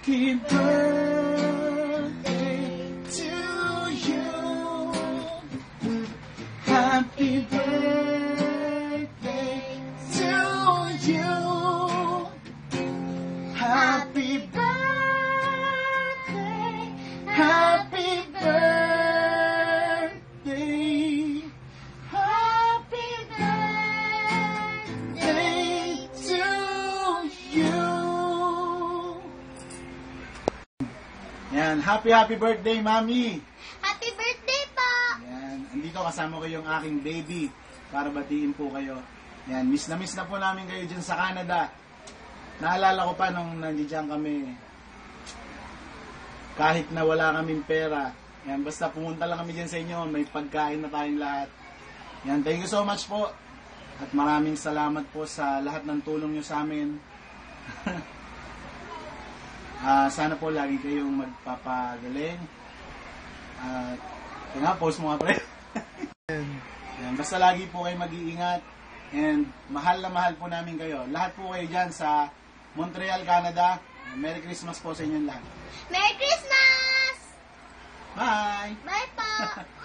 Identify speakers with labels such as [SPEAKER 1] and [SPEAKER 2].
[SPEAKER 1] Happy birthday to you. Happy birthday to you. Happy birthday. Happy birthday. Happy birthday to you. Yan, happy birthday, Mami!
[SPEAKER 2] Happy birthday po!
[SPEAKER 1] Yan, andito kasama ko yung aking baby para batiin po kayo. Yan, miss na po namin kayo dyan sa Canada. Naalala ko pa nung nandiyan kami, kahit na wala kaming pera. Yan, basta pumunta lang kami dyan sa inyo, may pagkain na tayong lahat. Yan, thank you so much po. At maraming salamat po sa lahat ng tulong nyo sa amin. Sana po lagi kayong magpapagaling. Post mo nga pre. Yan, basta lagi po kayo mag-iingat. And mahal na mahal po namin kayo. Lahat po kayo dyan sa Montreal, Canada. Merry Christmas po sa inyong lahat.
[SPEAKER 2] Merry Christmas!
[SPEAKER 1] Bye!
[SPEAKER 2] Bye po!